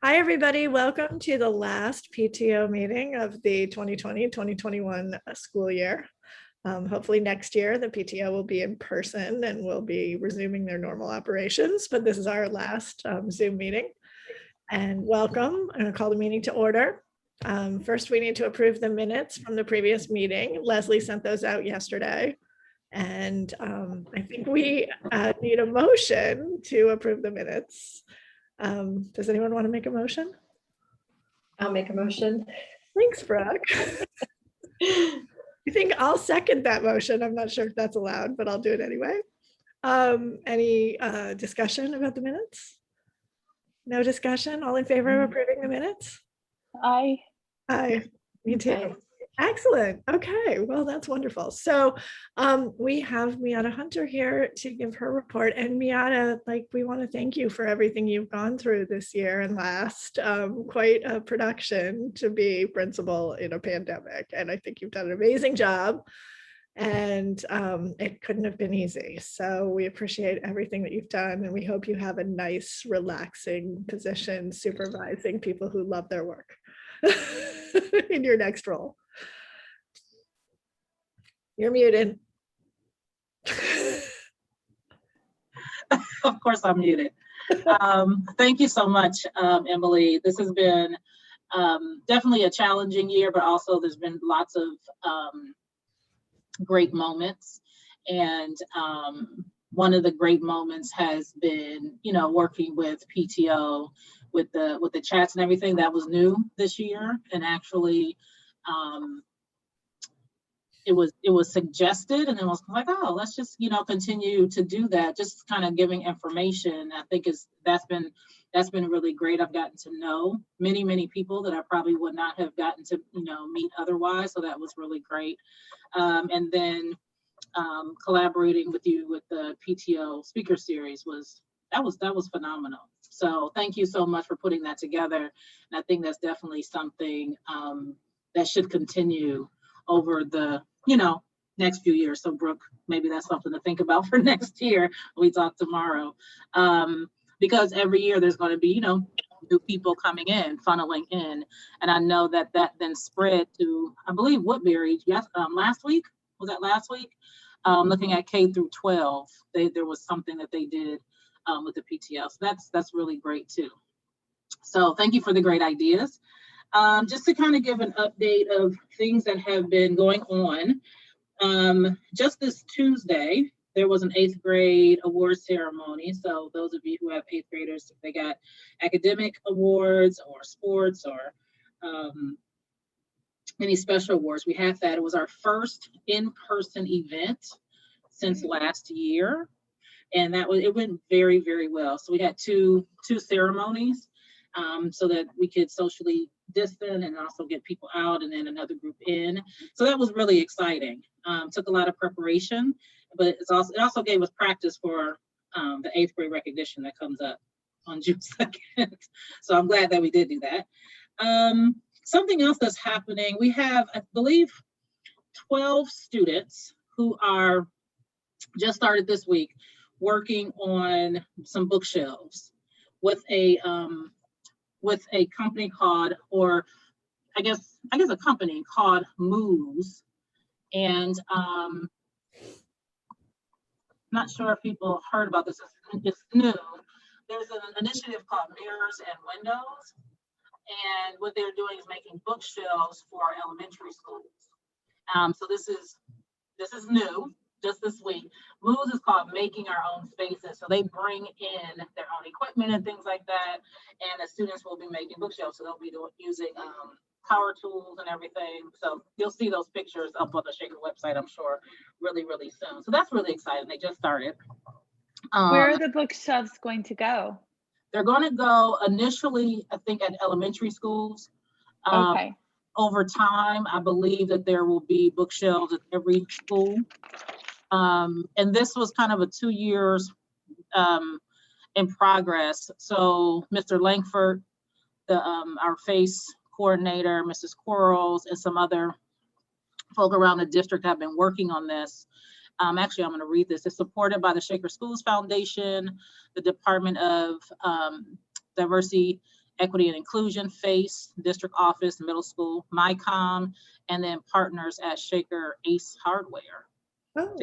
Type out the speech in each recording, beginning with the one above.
Hi, everybody. Welcome to the last PTO meeting of the 2020-2021 school year. Hopefully next year, the PTO will be in person and will be resuming their normal operations, but this is our last Zoom meeting. And welcome. I'm going to call the meeting to order. First, we need to approve the minutes from the previous meeting. Leslie sent those out yesterday. And I think we need a motion to approve the minutes. Does anyone want to make a motion? I'll make a motion. Thanks, Brooke. I think I'll second that motion. I'm not sure if that's allowed, but I'll do it anyway. Any discussion about the minutes? No discussion? All in favor of approving the minutes? Aye. Aye. Me too. Aye. Excellent. Okay, well, that's wonderful. So we have Miata Hunter here to give her report. And Miata, we want to thank you for everything you've gone through this year and last. Quite a production to be principal in a pandemic. And I think you've done an amazing job. And it couldn't have been easy. So we appreciate everything that you've done. And we hope you have a nice, relaxing position supervising people who love their work in your next role. You're muted. Of course I'm muted. Thank you so much, Emily. This has been definitely a challenging year, but also there's been lots of great moments. And one of the great moments has been, working with PTO with the chats and everything. That was new this year. And actually, it was suggested, and it was like, oh, let's just continue to do that, just kind of giving information. I think that's been really great. I've gotten to know many people that I probably would not have gotten to meet otherwise, so that was really great. And then collaborating with you with the PTO speaker series was phenomenal. So thank you so much for putting that together. And I think that's definitely something that should continue over the next few years. So Brooke, maybe that's something to think about for next year when we talk tomorrow. Because every year there's going to be, new people coming in, funneling in. And I know that then spread to, I believe, Woodbury, last week? Was that last week? Looking at K through 12, there was something that they did with the PTO. So that's really great too. So thank you for the great ideas. Just to kind of give an update of things that have been going on. Just this Tuesday, there was an 8th grade award ceremony. So those of you who have 8th graders, if they got academic awards or sports or any special awards, we have that. It was our first in-person event since last year. And it went very, very well. So we had two ceremonies so that we could socially distant and also get people out and then another group in. So that was really exciting. Took a lot of preparation, but it also gave us practice for the 8th grade recognition that comes up on June 2nd. So I'm glad that we did do that. Something else that's happening, we have, I believe, 12 students who are just started this week working on some bookshelves with a company called, or I guess a company called Moves. And not sure if people heard about this. It's new. There's an initiative called Mirrors and Windows. And what they're doing is making bookshelves for elementary schools. So this is new. Just this week. Moves is called Making Our Own Spaces. So they bring in their own equipment and things like that. And the students will be making bookshelves. So they'll be using power tools and everything. So you'll see those pictures up on the Shaker website, I'm sure, really, really soon. So that's really exciting. They just started. Where are the bookshelves going to go? They're going to go initially, I think, at elementary schools. Okay. Over time, I believe that there will be bookshelves at every school. And this was kind of a 2 years in progress. So Mr. Langford, our FACE coordinator, Mrs. Quarles, and some other folk around the district have been working on this. Actually, I'm going to read this. It's supported by the Shaker Schools Foundation, the Department of Diversity, Equity and Inclusion, FACE, District Office, Middle School, MyCom, and then partners at Shaker Ace Hardware. Oh,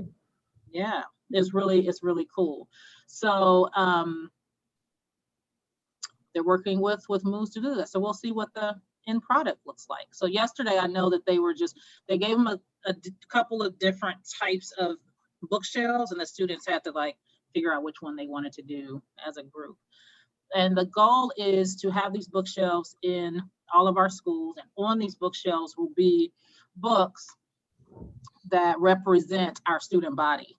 Yeah, it's really cool. So they're working with Moves to do that. So we'll see what the end product looks like. So yesterday, I know that they gave them a couple of different types of bookshelves, and the students had to like figure out which one they wanted to do as a group. And the goal is to have these bookshelves in all of our schools, and on these bookshelves will be books that represent our student body.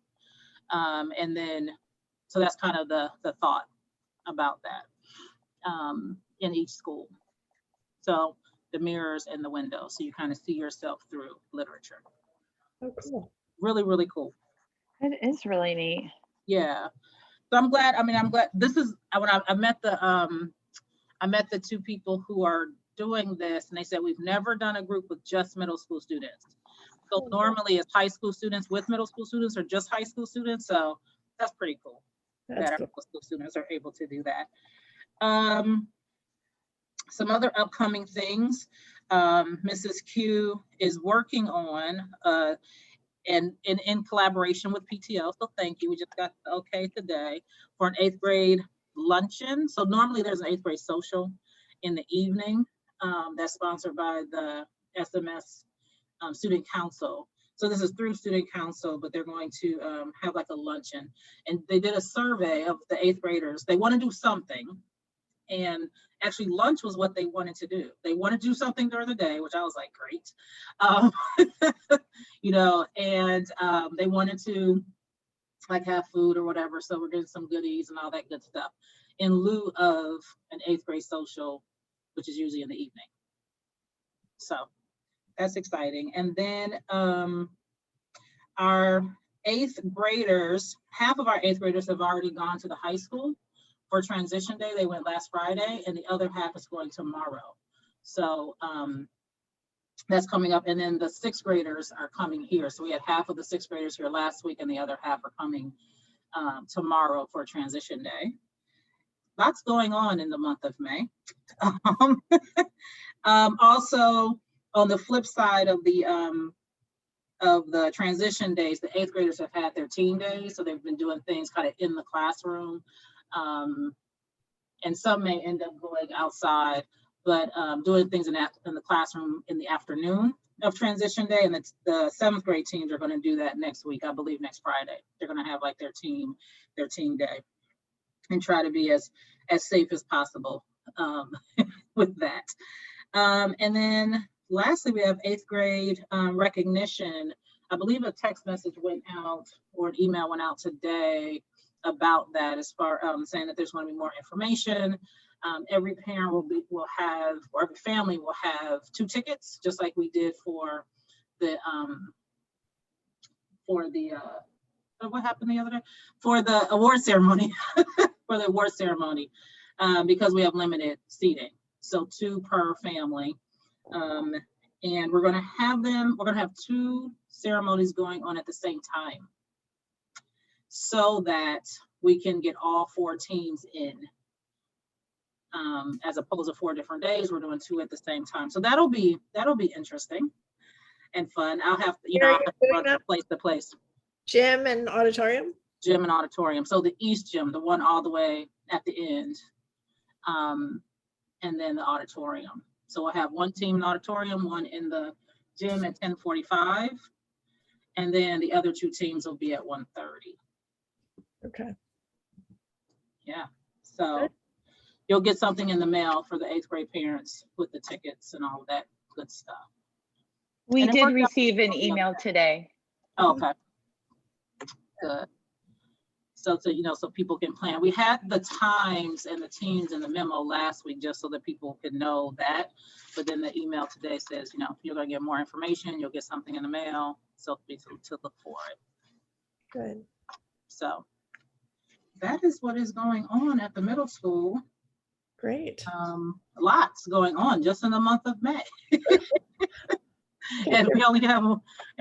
And then, so that's kind of the thought about that in each school. So the mirrors and the windows, so you kind of see yourself through literature. oh, cool. Really, really cool. It is really neat. Yeah. So I'm glad. I mean, I'm glad. This is when I met the two people who are doing this, and they said we've never done a group with just middle school students. So normally it's high school students with middle school students, or just high school students. So that's pretty cool that That's our cool. middle school students are able to do that. Some other upcoming things, Mrs. Q is working on, and in collaboration with PTO, so thank you. We just got the okay today for an 8th grade luncheon. So normally there's an 8th grade social in the evening that's sponsored by the SMS Student Council. So this is through Student Council, but they're going to have like a luncheon. And they did a survey of the 8th graders. They want to do something. And actually lunch was what they wanted to do. They wanted to do something during the day, which I was like, great. You know, and they wanted to like have food or whatever. So we're getting some goodies and all that good stuff in lieu of an 8th grade social, which is usually in the evening. So that's exciting. And then our 8th graders, half of our 8th graders have already gone to the high school for transition day. They went last Friday, and the other half is going tomorrow. So that's coming up. And then the 6th graders are coming here. So we had half of the 6th graders here last week, and the other half are coming tomorrow for transition day. Lots going on in the month of May. Also, on the flip side of the transition days, the 8th graders have had their team days. So they've been doing things kind of in the classroom. And some may end up going outside, but doing things in the classroom in the afternoon of transition day. And the 7th grade teams are going to do that next week, I believe next Friday. They're going to have like their team day and try to be as safe as possible with that. And then lastly, we have 8th grade recognition. I believe a text message went out or an email went out today about that, as far saying that there's going to be more information. Every parent will have, or every family will have 2 tickets, just like we did for the what happened the other day for the award ceremony. For the award ceremony, because we have limited seating, so 2 per family. And we're going to have 2 ceremonies going on at the same time, so that we can get all 4 teams in, as opposed to 4 different days. We're doing 2 at the same time. So that'll be interesting and fun. I'll have to, I'll have to run from place to place. Gym and auditorium? Gym and auditorium. So the East Gym, the one all the way at the end, and then the auditorium. So we'll have 1 team in auditorium, 1 in the gym at 10:45, and then the other 2 teams will be at 1:30. Okay. Yeah, so you'll get something in the mail for the 8th grade parents with the tickets and all of that good stuff. We And it did worked out receive an really well. email today. Okay, good. So so people can plan. We had the times and the teams in the memo last week just so that people could know that. But then the email today says, you're gonna get more information. You'll get something in the mail. So to look for it. Good. So that is what is going on at the middle school. Great. Lots going on just in the month of May. And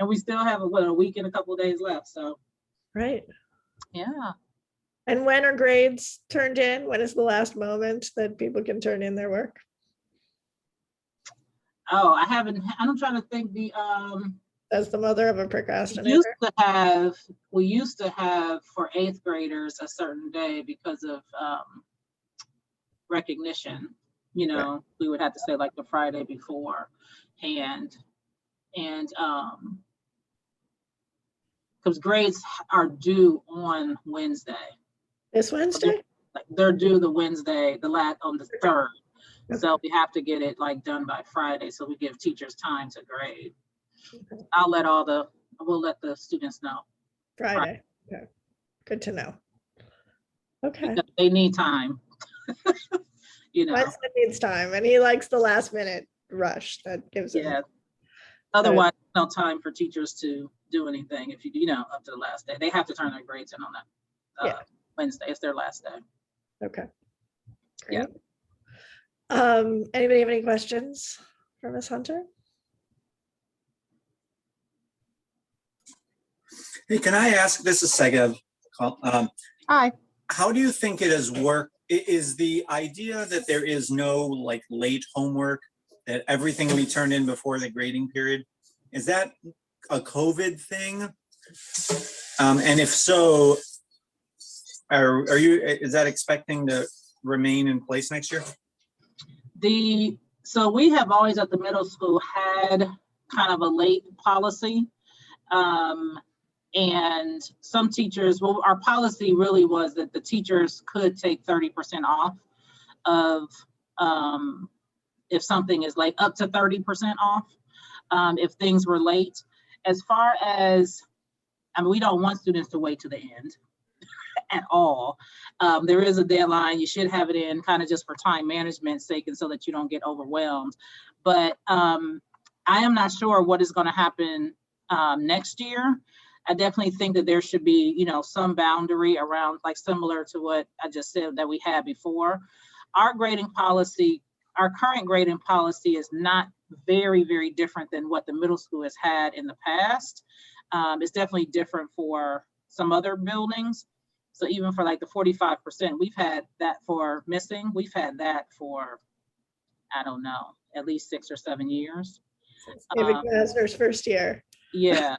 we still have a week and a couple of days left. So Right. yeah. And when are grades turned in? When is the last moment that people can turn in their work? Oh, I'm trying to think As the mother of a we procrastinator. used to have for 8th graders a certain day because of recognition. You know, we would have to say like the Friday before hand. And because grades are due on Wednesday. This Wednesday? Like they're due the Wednesday, on the 3rd. Okay. So we have to get it like done by Friday, so we give teachers time to grade. Okay. We'll let the students know. Friday. Okay. Good to know. Okay. Because they need time. You know, My son needs time and he likes the last minute rush that gives him. yeah. Otherwise, no time for teachers to do anything if you know, up to the last day. They have to turn their grades in on that Wednesday. It's their last day. Okay. Yeah. Great. Anybody have any questions for Ms. Hunter? Hey, can I ask, this is Sega. Hi. How do you think it has worked? Is the idea that there is no like late homework, that everything will be turned in before the grading period? Is that a COVID thing? And if so, is that expecting to remain in place next year? So we have always at the middle school had kind of a late policy. And some teachers, well, our policy really was that the teachers could take 30% off of if something is late, up to 30% off if things were late. As far as, I mean, we don't want students to wait to the end at all. There is a deadline. You should have it in kind of just for time management sake and so that you don't get overwhelmed. But I am not sure what is going to happen next year. I definitely think that there should be, you know, some boundary around, like similar to what I just said that we had before. Our grading policy, our current grading policy is not very, very different than what the middle school has had in the past. It's definitely different for some other buildings. So even for like the 45%, we've had that for missing. We've had that for, I don't know, at least 6 or 7 years. David Glasner's first year. Yeah,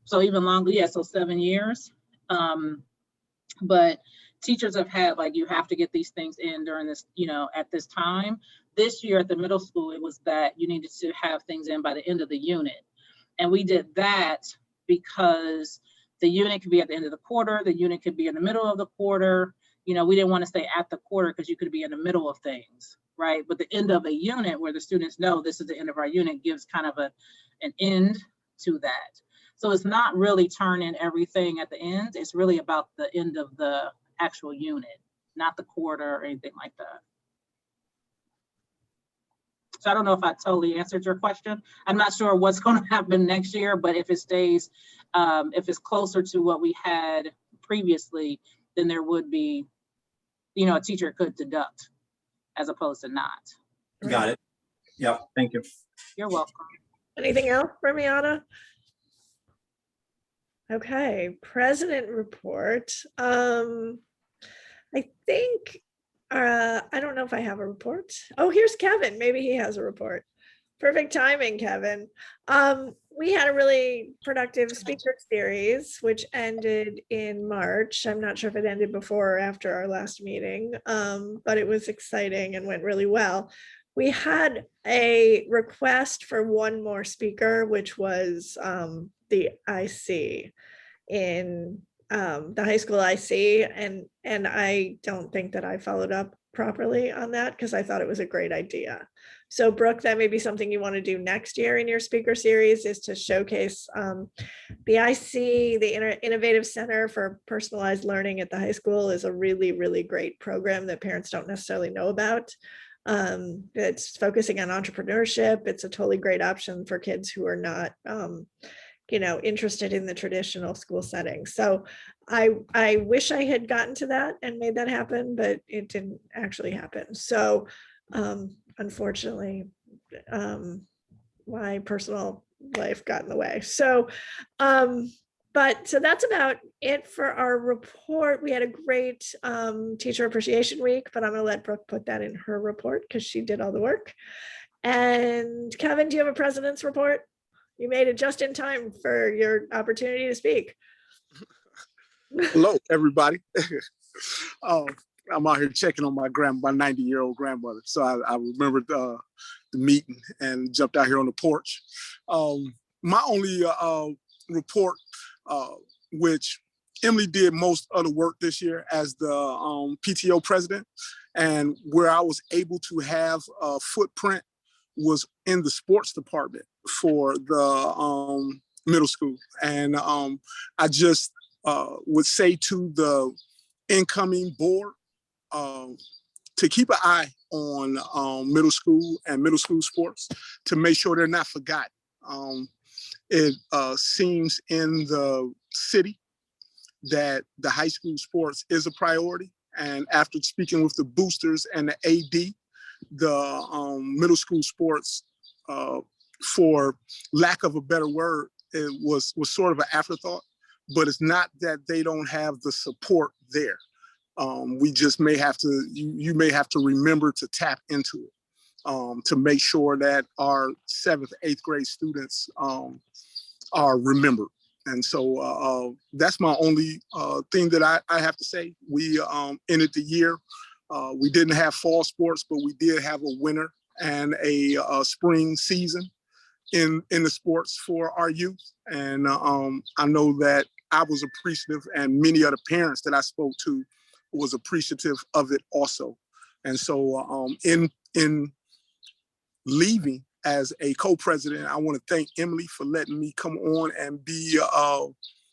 so even longer, yeah, so 7 years. But teachers have had like, you have to get these things in during this, you know, at this time. This year at the middle school, it was that you needed to have things in by the end of the unit. And we did that because the unit could be at the end of the quarter, the unit could be in the middle of the quarter. You know, we didn't want to stay at the quarter because you could be in the middle of things, right? But the end of a unit where the students know this is the end of our unit gives kind of an end to that. So it's not really turning everything at the end. It's really about the end of the actual unit, not the quarter or anything like that. So I don't know if I totally answered your question. I'm not sure what's going to happen next year, but if it stays, if it's closer to what we had previously, then there would be, you know, a teacher could deduct as opposed to not. Got it. Yeah, thank you. You're welcome. Anything else, Remiana? Okay, president report. I think, I don't know if I have a report. Oh, here's Kevin. Maybe he has a report. Perfect timing, Kevin. We had a really productive speaker series, which ended in March. I'm not sure if it ended before or after our last meeting, but it was exciting and went really well. We had a request for one more speaker, which was the IC in the high school IC, and I don't think that I followed up properly on that because I thought it was a great idea. So Brooke, that may be something you want to do next year in your speaker series, is to showcase the IC, the Innovative Center for Personalized Learning at the high school is a really, really great program that parents don't necessarily know about. It's focusing on entrepreneurship. It's a totally great option for kids who are not you know, interested in the traditional school setting. So I wish I had gotten to that and made that happen, but it didn't actually happen. So unfortunately, my personal life got in the way. So But so that's about it for our report. We had a great teacher appreciation week, but I'm going to let Brooke put that in her report because she did all the work. And Kevin, do you have a president's report? You made it just in time for your opportunity to speak. Hello, everybody. I'm out here checking on my 90-year-old grandmother. So I remembered the meeting and jumped out here on the porch. My only report, which Emily did most of the work this year as the PTO president, and where I was able to have a footprint was in the sports department for the middle school. And I just would say to the incoming board to keep an eye on middle school and middle school sports to make sure they're not forgotten. It seems in the city that the high school sports is a priority. And after speaking with the boosters and the AD, the middle school sports, for lack of a better word, it was sort of an afterthought. But it's not that they don't have the support there. We just may have to, you may have to remember to tap into it to make sure that our 7th, 8th grade students are remembered. And so that's my only thing that I have to say. We ended the year. We didn't have fall sports, but we did have a winter and a spring season in the sports for our youth. And I know that I was appreciative, and many of the parents that I spoke to was appreciative of it also. And so in leaving as a co-president, I want to thank Emily for letting me come on and be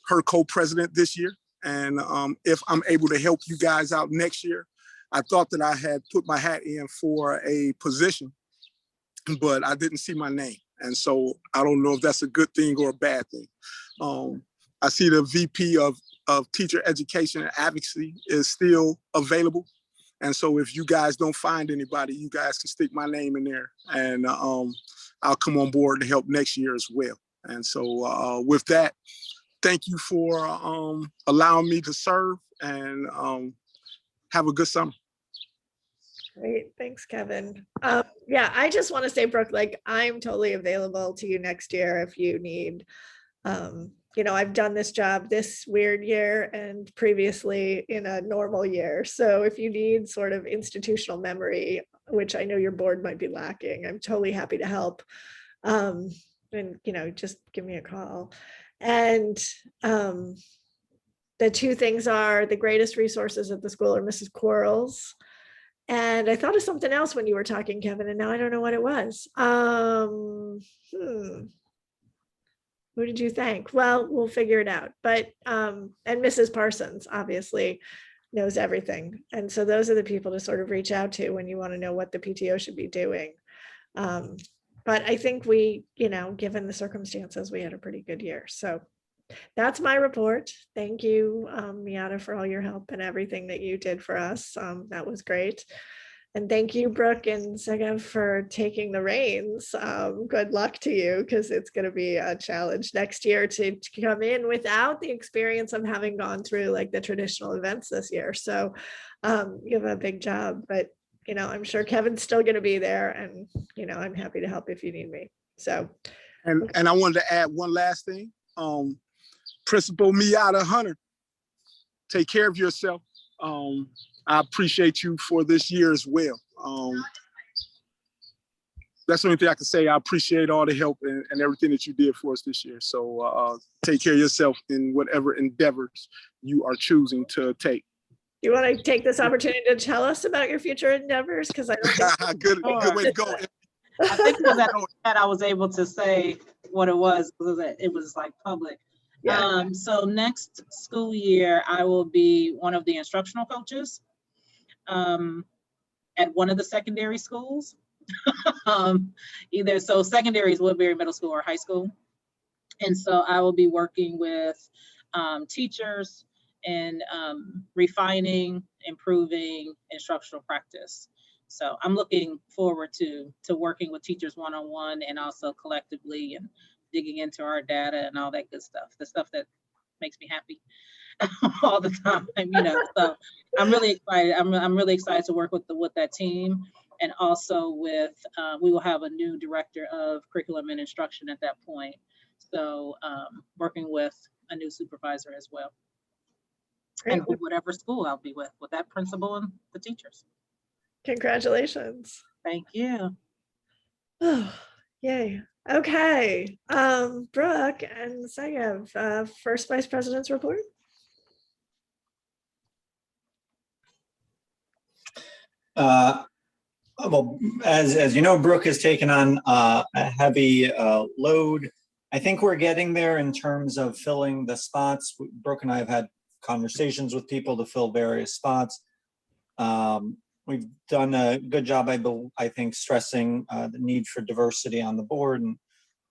her co-president this year. And if I'm able to help you guys out next year, I thought that I had put my hat in for a position, but I didn't see my name. And so I don't know if that's a good thing or a bad thing. I see the VP of Teacher Education and Advocacy is still available. And so if you guys don't find anybody, you guys can stick my name in there, and I'll come on board to help next year as well. And so with that, thank you for allowing me to serve, and have a good summer. Great, thanks, Kevin. Yeah, I just want to say, Brooke, like, I'm totally available to you next year if you need. You know, I've done this job this weird year and previously in a normal year. So if you need sort of institutional memory, which I know your board might be lacking, I'm totally happy to help. And, you know, just give me a call. And the two things are the greatest resources at the school are Mrs. Quarles. And I thought of something else when you were talking, Kevin, and now I don't know what it was. Who did you thank? Well, we'll figure it out. But, and Mrs. Parsons obviously knows everything. And so those are the people to sort of reach out to when you want to know what the PTO should be doing. But I think we, you know, given the circumstances, we had a pretty good year. So that's my report. Thank you, Miata, for all your help and everything that you did for us. That was great. And thank you, Brooke and Segev, for taking the reins. Good luck to you, because it's going to be a challenge next year to come in without the experience of having gone through like the traditional events this year. So you have a big job, but you know, I'm sure Kevin's still going to be there, and you know, I'm happy to help if you need me. So, And I wanted to add one last thing. Principal Miata Hunter, take care of yourself. I appreciate you for this year as well. That's the only thing I can say. I appreciate all the help and everything that you did for us this year. So take care of yourself in whatever endeavors you are choosing to take. you want to take this opportunity to tell us about your future endeavors? Because I don't think good way to go. I think it was that I was able to say what it was like public. Yeah. So next school year, I will be one of the instructional coaches at one of the secondary schools. Either so secondary is Woodbury Middle School or high school. And so I will be working with teachers and refining, improving instructional practice. So I'm looking forward to working with teachers one-on-one and also collectively and digging into our data and all that good stuff, the stuff that makes me happy all the time, so I'm really excited. I'm really excited to work with that team. And also we will have a new director of curriculum and instruction at that point. So working with a new supervisor as well. Great. And whatever school I'll be with that principal and the teachers. Congratulations. Thank you. Oh, yay. Okay. Brooke and Segev, first Vice President's report. Well, as you know, Brooke has taken on a heavy load. I think we're getting there in terms of filling the spots. Brooke and I have had conversations with people to fill various spots. We've done a good job, I think, stressing the need for diversity on the board and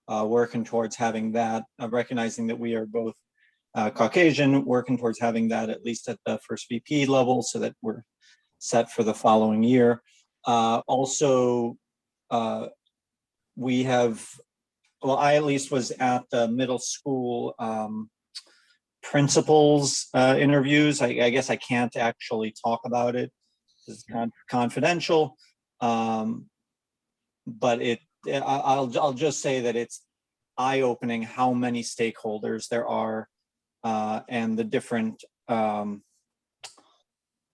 working towards having that, recognizing that we are both Caucasian, working towards having that at least at the first VP level so that we're set for the following year. Also, we have, well, I at least was at the middle school principals interviews. I guess I can't actually talk about it. It's confidential, but I'll just say that it's eye-opening how many stakeholders there are and the different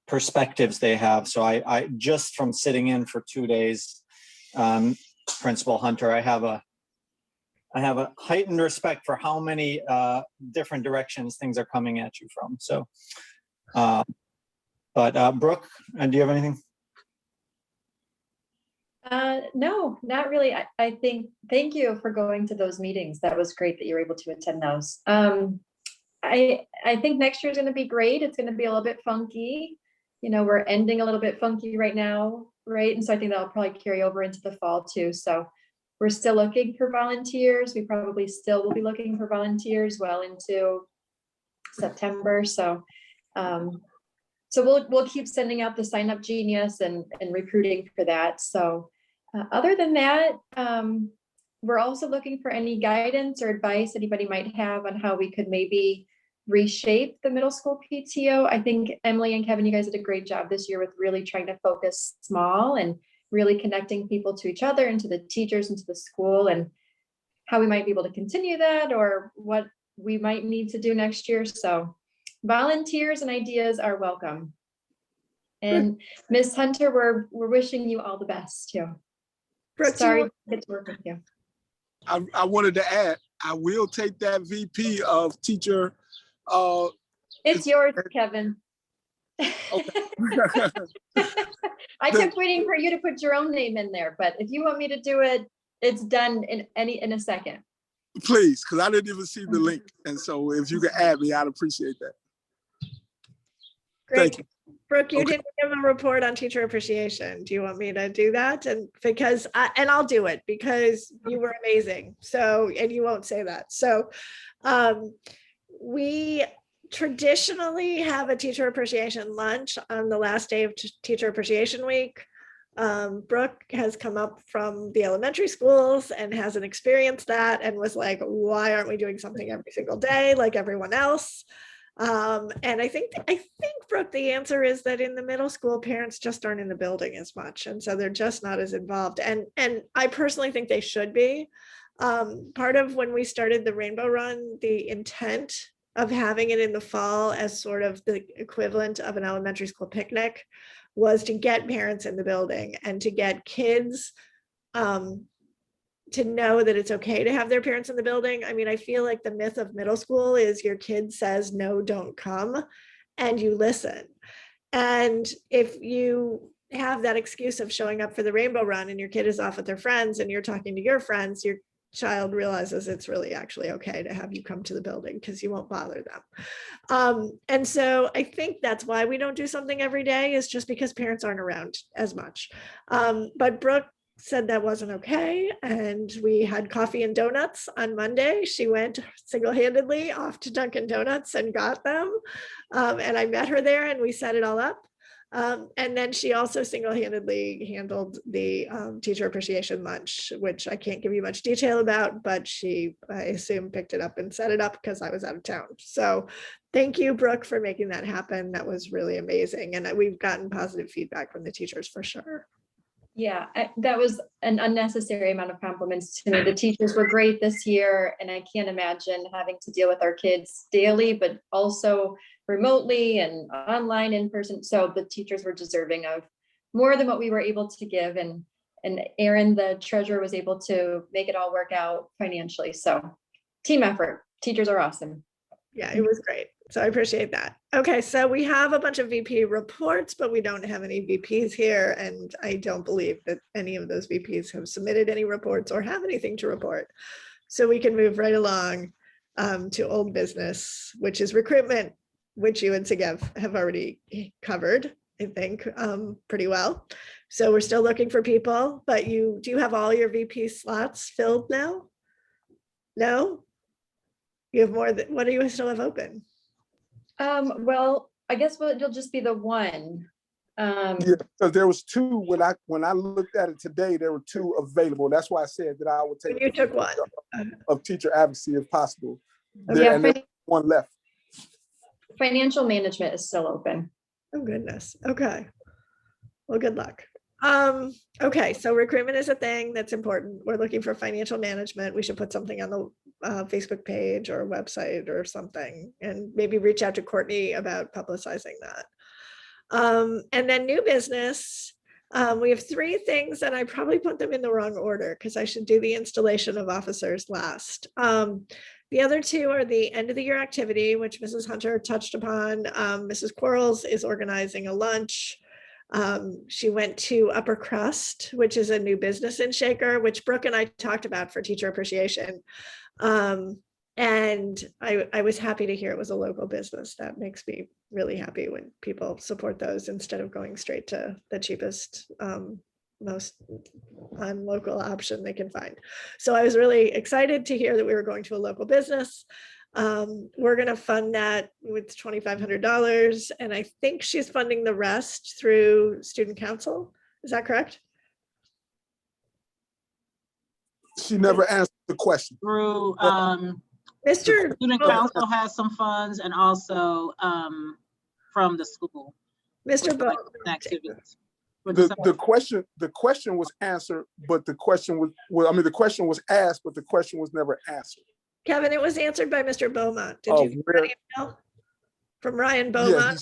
perspectives they have. So I just from sitting in for 2 days, Principal Hunter, I have a heightened respect for how many different directions things are coming at you from. So, but Brooke, do you have anything? No, not really. I think, thank you for going to those meetings. That was great that you were able to attend those. I think next year is going to be great. It's going to be a little bit funky. We're ending a little bit funky right now, right? And so I think that'll probably carry over into the fall too. So we're still looking for volunteers. We probably still will be looking for volunteers well into September. So we'll keep sending out the Sign Up Genius and recruiting for that. So other than that, we're also looking for any guidance or advice anybody might have on how we could maybe reshape the middle school PTO. I think Emily and Kevin, you guys did a great job this year with really trying to focus small and really connecting people to each other and to the teachers and to the school, and how we might be able to continue that or what we might need to do next year. So volunteers and ideas are welcome. And Ms. Hunter, we're wishing you all the best too. Brooke, Sorry to get to work with you. I wanted to add, I will take that VP of teacher. It's yours, Kevin. Okay. I kept waiting for you to put your own name in there, but if you want me to do it, it's done in a second. Please, because I didn't even see the link. And so if you could add me, I'd appreciate that. Great. Thank you. Brooke, you Okay. didn't give a report on teacher appreciation. Do you want me to do that? And because I'll do it because you were amazing. So, and you won't say that. So we traditionally have a teacher appreciation lunch on the last day of teacher appreciation week. Brooke has come up from the elementary schools and hasn't experienced that and was like, why aren't we doing something every single day like everyone else? And I think Brooke, the answer is that in the middle school, parents just aren't in the building as much. And so they're just not as involved. And I personally think they should be. Part of when we started the Rainbow Run, the intent of having it in the fall as sort of the equivalent of an elementary school picnic was to get parents in the building and to get kids to know that it's okay to have their parents in the building. I mean, I feel like the myth of middle school is your kid says, no, don't come, and you listen. And if you have that excuse of showing up for the Rainbow Run and your kid is off with their friends and you're talking to your friends, your child realizes it's really actually okay to have you come to the building because you won't bother them. And so I think that's why we don't do something every day, is just because parents aren't around as much. But Brooke said that wasn't okay, and we had coffee and donuts on Monday. She went single-handedly off to Dunkin' Donuts and got them, and I met her there and we set it all up. And then she also single-handedly handled the teacher appreciation lunch, which I can't give you much detail about, but she, I assume, picked it up and set it up because I was out of town. So thank you, Brooke, for making that happen. That was really amazing. And we've gotten positive feedback from the teachers for sure. Yeah, that was an unnecessary amount of compliments to me. The teachers were great this year, and I can't imagine having to deal with our kids daily, but also remotely and online in person. So the teachers were deserving of more than what we were able to give. And Erin, the treasurer, was able to make it all work out financially. So team effort. Teachers are awesome. Yeah, it was great. So I appreciate that. Okay, so we have a bunch of VP reports, but we don't have any VPs here. And I don't believe that any of those VPs have submitted any reports or have anything to report. So we can move right along to old business, which is recruitment, which you and Segev have already covered, I think, pretty well. So we're still looking for people, but do you have all your VP slots filled now? No? You have more than, what do you still have open? Well, I guess it'll just be the one. Yeah, because there was two when I looked at it today, there were two available. That's why I said that I would take You took one of teacher advocacy if possible. Okay. And there's one left. Financial management is still open. Oh, goodness. Okay. Well, good luck. Okay, so recruitment is a thing that's important. We're looking for financial management. We should put something on the Facebook page or website or something, and maybe reach out to Courtney about publicizing that. And then new business. We have three things, and I probably put them in the wrong order because I should do the installation of officers last. The other two are the end of the year activity, which Mrs. Hunter touched upon. Mrs. Quarles is organizing a lunch. She went to Upper Crust, which is a new business in Shaker, which Brooke and I talked about for teacher appreciation. And I was happy to hear it was a local business. That makes me really happy when people support those instead of going straight to the cheapest, most local option they can find. So I was really excited to hear that we were going to a local business. We're going to fund that with $2,500, and I think she's funding the rest through student council. Is that correct? She never answered the question. Through Mr. student council has some funds, and also from the school. Mr. Bo, Activities. The question was answered, but the question was, well, I mean, the question was asked, but the question was never answered. Kevin, it was answered by Mr. Beaumont. Did you get an email from Ryan Beaumont? Yeah, he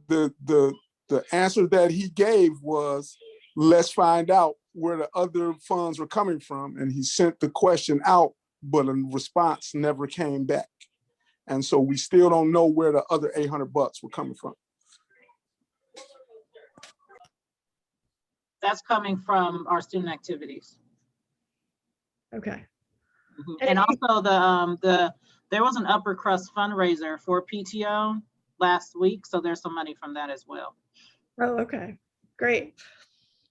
said the answer that he gave was, let's find out where the other funds were coming from. And he sent the question out, but a response never came back. And so we still don't know where the other $800 were coming from. That's coming from our student activities. Okay. And also there was an Upper Crust fundraiser for PTO last week, so there's some money from that as well. Oh, okay, great.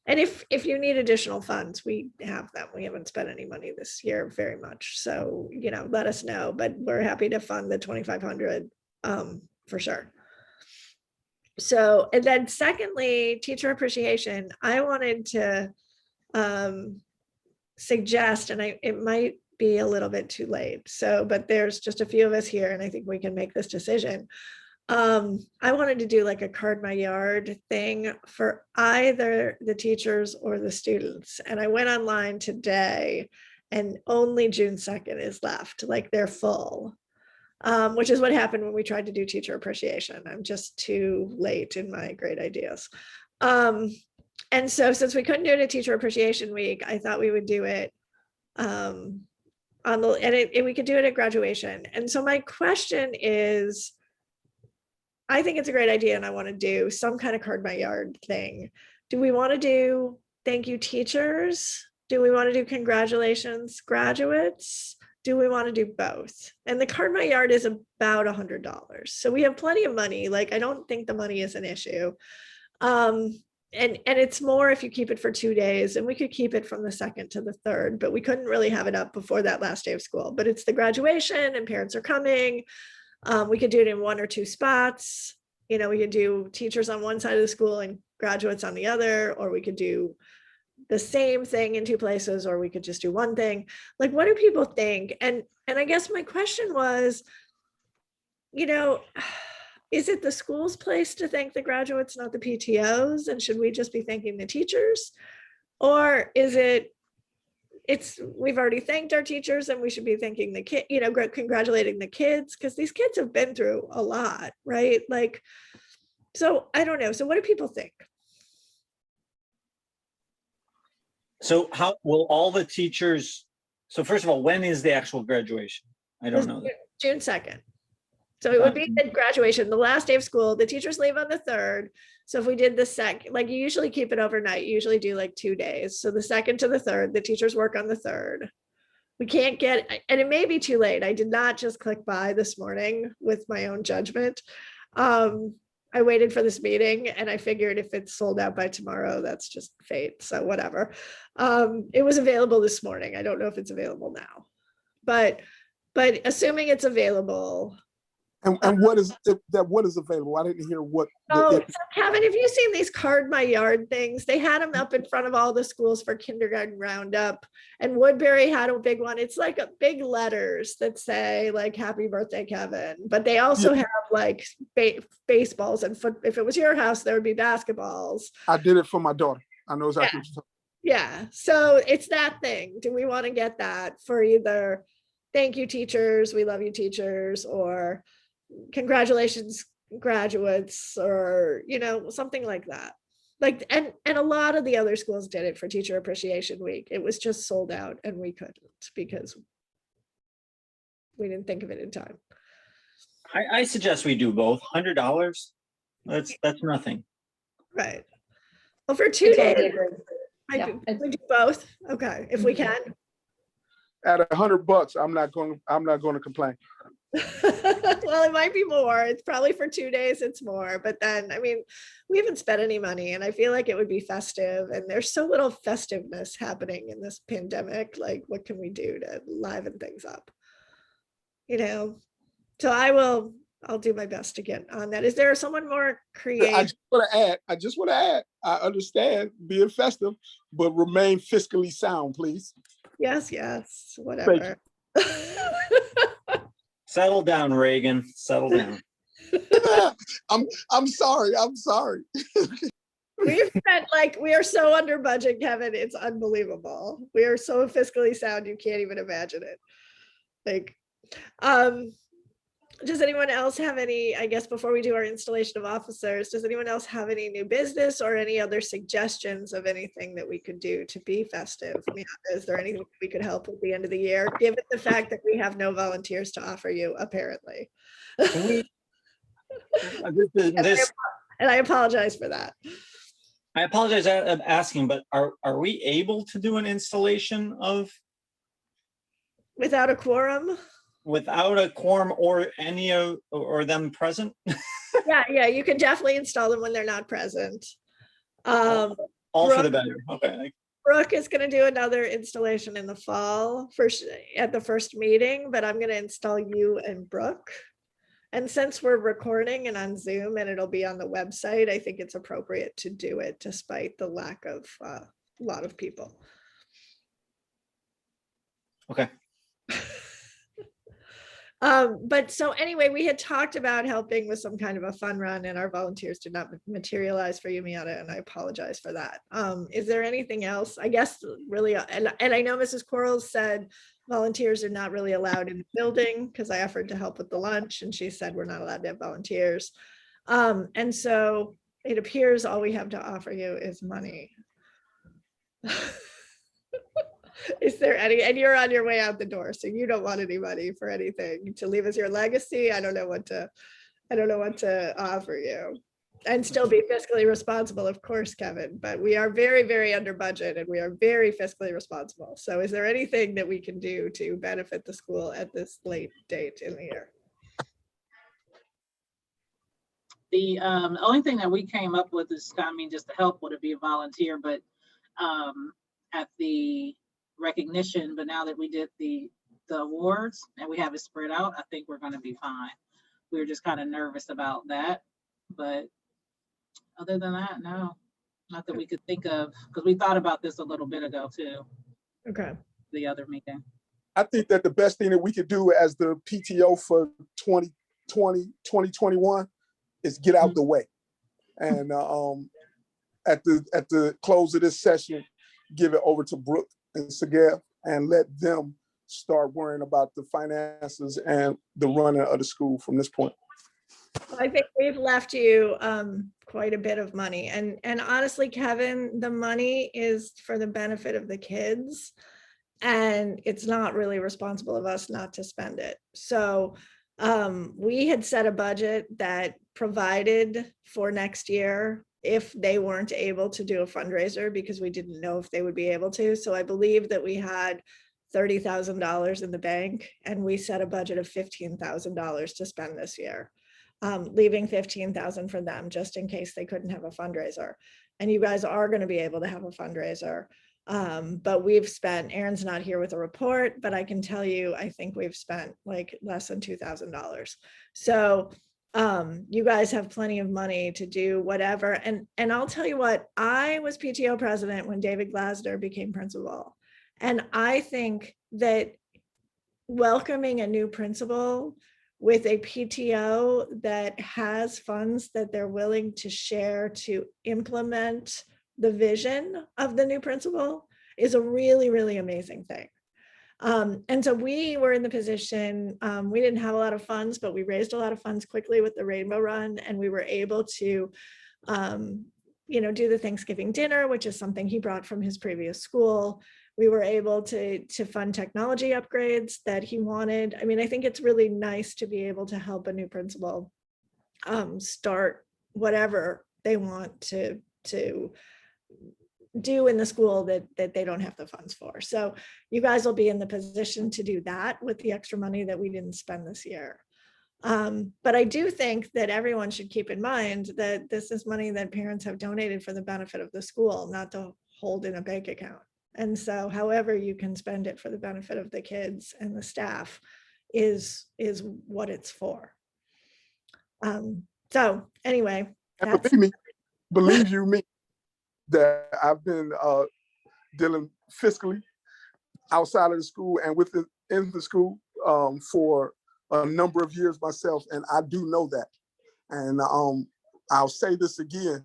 And if you need additional funds, we have them. We haven't spent any money this year very much, so let us know. But we're happy to fund the $2,500 for sure. So, and then secondly, teacher appreciation. I wanted to suggest, and it might be a little bit too late. So, but there's just a few of us here, and I think we can make this decision. I wanted to do like a card my yard thing for either the teachers or the students. And I went online today, and only June 2nd is left. Like they're full, which is what happened when we tried to do teacher appreciation. I'm just too late in my great ideas. And so since we couldn't do it at Teacher Appreciation Week, I thought we would do it and we could do it at graduation. And so my question is, I think it's a great idea, and I want to do some kind of card my yard thing. Do we want to do thank you teachers? Do we want to do congratulations graduates? Do we want to do both? And the card my yard is about $100. So we have plenty of money. Like, I don't think the money is an issue. And it's more if you keep it for 2 days, and we could keep it from the 2nd to the 3rd, but we couldn't really have it up before that last day of school. But it's the graduation and parents are coming. We could do it in 1 or 2 spots. You know, we could do teachers on one side of the school and graduates on the other, or we could do the same thing in two places, or we could just do one thing. Like, what do people think? And I guess my question was, you know, is it the school's place to thank the graduates, not the PTOs? And should we just be thanking the teachers? Or is it, we've already thanked our teachers and we should be thanking the kid, you know, congratulating the kids, because these kids have been through a lot, right? Like, so I don't know. So what do people think? So how will all the teachers, so first of all, when is the actual graduation? I don't know that. June 2nd. So it would be at graduation, the last day of school. The teachers leave on the 3rd. So if we did the second, like you usually keep it overnight, you usually do like 2 days. So the 2nd to the 3rd, the teachers work on the 3rd. We can't get, and it may be too late. I did not just click buy this morning with my own judgment. I waited for this meeting and I figured if it's sold out by tomorrow, that's just fate. So whatever. It was available this morning. I don't know if it's available now, but assuming it's available. And what is that? What is available? I didn't hear what. So Kevin, have you seen these Card My Yard things? They had them up in front of all the schools for kindergarten roundup, and Woodbury had a big one. It's like a big letters that say like "Happy Birthday, Kevin," but they also have like baseballs and foot. If it was your house, there would be basketballs. I did it for my daughter. I know exactly what you're talking. Yeah, so it's that thing. Do we want to get that for either "Thank you, teachers, we love you, teachers," or "Congratulations, graduates," or, you know, something like that? Like, and a lot of the other schools did it for Teacher Appreciation Week. It was just sold out and we couldn't because we didn't think of it in time. I suggest we do both. $100. That's nothing. Right. Well, for 2 totally days, agree. we do both. Okay, if we can. At $100, I'm not going to complain. Well, it might be more. It's probably for 2 days, it's more. But then, I mean, we haven't spent any money and I feel like it would be festive, and there's so little festiveness happening in this pandemic. Like, what can we do to liven things up? You know, so I'll do my best to get on that. Is there someone more creative? I just want to add, I understand being festive, but remain fiscally sound, please. Yes, whatever. Settle down, Reagan. Settle down. I'm sorry. We've spent, like, we are so under budget, Kevin. It's unbelievable. We are so fiscally sound, you can't even imagine it. Like, does anyone else have any, I guess before we do our installation of officers, does anyone else have any new business or any other suggestions of anything that we could do to be festive? I mean, is there anything we could help at the end of the year, given the fact that we have no volunteers to offer you, apparently? And I apologize for that. I apologize for asking, but are we able to do an installation of Without a quorum? without a quorum or any of or them present? Yeah, you can definitely install them when they're not present. All for the better. Okay. Brooke is going to do another installation in the fall at the first meeting, but I'm going to install you and Brooke. And since we're recording and on Zoom and it'll be on the website, I think it's appropriate to do it despite the lack of a lot of people. Okay. But so anyway, we had talked about helping with some kind of a fun run and our volunteers did not materialize for Yumiata, and I apologize for that. Is there anything else? I guess really, and I know Mrs. Quarles said volunteers are not really allowed in the building because I offered to help with the lunch and she said we're not allowed to have volunteers. And so it appears all we have to offer you is money. Is there any, and you're on your way out the door, so you don't want any money for anything to leave as your legacy. I don't know what to offer you, and still be fiscally responsible, of course, Kevin, but we are very, very under budget and we are very fiscally responsible. So is there anything that we can do to benefit the school at this late date in the year? The only thing that we came up with is, I mean, just to help would it be a volunteer, but at the recognition, but now that we did the awards and we have it spread out, I think we're going to be fine. We were just kind of nervous about that. But other than that, no, not that we could think of, because we thought about this a little bit ago too, Okay. the other meeting. I think that the best thing that we could do as the PTO for 2020, 2021 is get out the way. And at the close of this session, give it over to Brooke and Segev and let them start worrying about the finances and the running of the school from this point. I think we've left you quite a bit of money, and honestly, Kevin, the money is for the benefit of the kids, and it's not really responsible of us not to spend it. So we had set a budget that provided for next year if they weren't able to do a fundraiser, because we didn't know if they would be able to. So I believe that we had $30,000 in the bank, and we set a budget of $15,000 to spend this year. Leaving 15,000 for them just in case they couldn't have a fundraiser. And you guys are going to be able to have a fundraiser. But we've spent, Aaron's not here with a report, but I can tell you, I think we've spent like less than $2,000. So you guys have plenty of money to do whatever. And I'll tell you what, I was PTO president when David Glasner became principal. And I think that welcoming a new principal with a PTO that has funds that they're willing to share to implement the vision of the new principal is a really, really amazing thing. And so we were in the position, we didn't have a lot of funds, but we raised a lot of funds quickly with the Rainbow Run, and we were able to, do the Thanksgiving dinner, which is something he brought from his previous school. We were able to fund technology upgrades that he wanted. I mean, I think it's really nice to be able to help a new principal start whatever they want to do in the school that they don't have the funds for. So you guys will be in the position to do that with the extra money that we didn't spend this year. But I do think that everyone should keep in mind that this is money that parents have donated for the benefit of the school, not to hold in a bank account. And so however you can spend it for the benefit of the kids and the staff is what it's for. So anyway. And believe you me, that I've been dealing fiscally outside of the school and in the school for a number of years myself, and I do know that. And I'll say this again,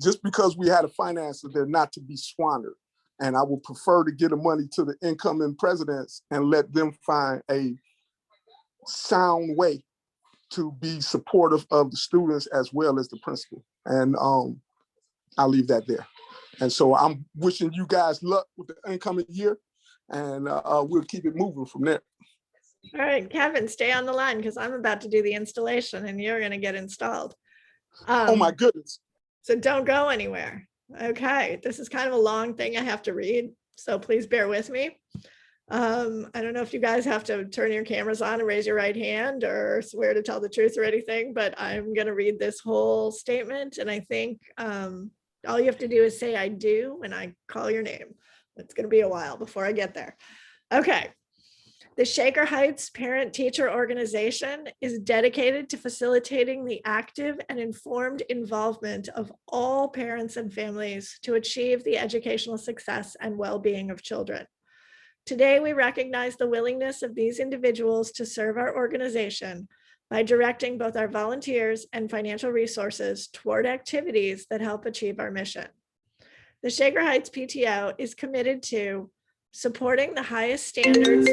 just because we had a financer, they're not to be squandered. And I would prefer to get the money to the incoming presidents and let them find a sound way to be supportive of the students as well as the principal. And I'll leave that there. And so I'm wishing you guys luck with the incoming year, and we'll keep it moving from there. All right, Kevin, stay on the line because I'm about to do the installation and you're going to get installed. Oh my goodness. So don't go anywhere. Okay, this is kind of a long thing I have to read, so please bear with me. I don't know if you guys have to turn your cameras on and raise your right hand or swear to tell the truth or anything, but I'm going to read this whole statement, and I think all you have to do is say I do when I call your name. It's going to be a while before I get there. Okay. The Shaker Heights Parent-Teacher Organization is dedicated to facilitating the active and informed involvement of all parents and families to achieve the educational success and well-being of children. Today, we recognize the willingness of these individuals to serve our organization by directing both our volunteers and financial resources toward activities that help achieve our mission. The Shaker Heights PTO is committed to supporting the highest standards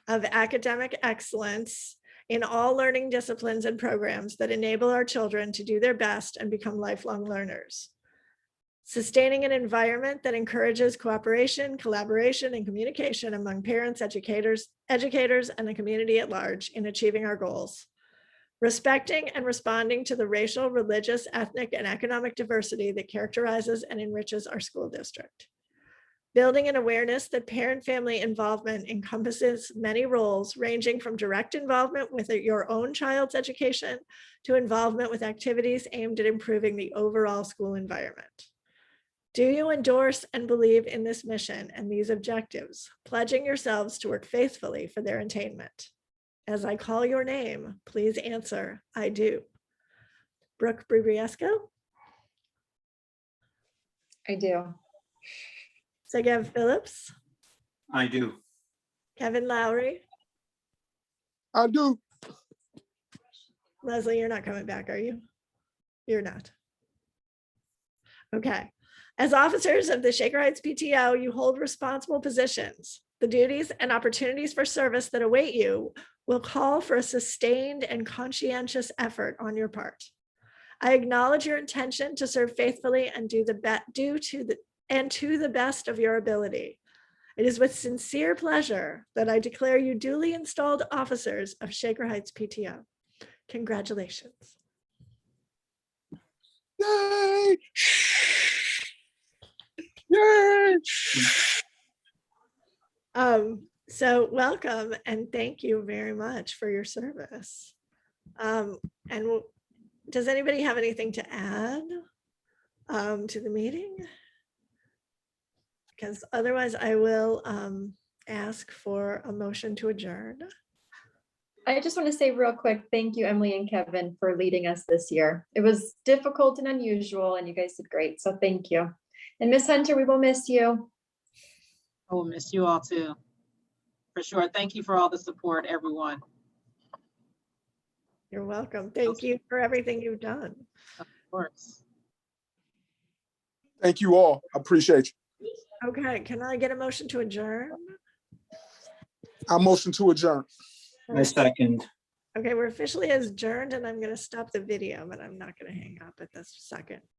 of academic excellence in all learning disciplines and programs that enable our children to do their best and become lifelong learners. Sustaining an environment that encourages cooperation, collaboration, and communication among parents, educators, and the community at large in achieving our goals. Respecting and responding to the racial, religious, ethnic, and economic diversity that characterizes and enriches our school district. Building an awareness that parent-family involvement encompasses many roles, ranging from direct involvement with your own child's education to involvement with activities aimed at improving the overall school environment. Do you endorse and believe in this mission and these objectives, pledging yourselves to work faithfully for their attainment? As I call your name, please answer, I do. Brooke Bribriesco, I do. Segev Phillips, I do. Kevin Lowry. I do. Leslie, you're not coming back, are you? You're not. Okay. As officers of the Shaker Heights PTO, you hold responsible positions. The duties and opportunities for service that await you will call for a sustained and conscientious effort on your part. I acknowledge your intention to serve faithfully and to the best of your ability. It is with sincere pleasure that I declare you duly installed officers of Shaker Heights PTO. Congratulations. Yay! Yay! So welcome and thank you very much for your service. Does anybody have anything to add to the meeting? Because otherwise I will ask for a motion to adjourn. I just want to say real quick, thank you, Emily and Kevin, for leading us this year. It was difficult and unusual, and you guys did great. So thank you. And Miss Hunter, we will miss you. I will miss you all too, for sure. Thank you for all the support, everyone. You're welcome. Thank you for everything you've done. Of course. Thank you all. I appreciate you. Okay, can I get a motion to adjourn? I motion to adjourn. I second. Okay, we're officially adjourned and I'm going to stop the video, but I'm not going to hang up at this second.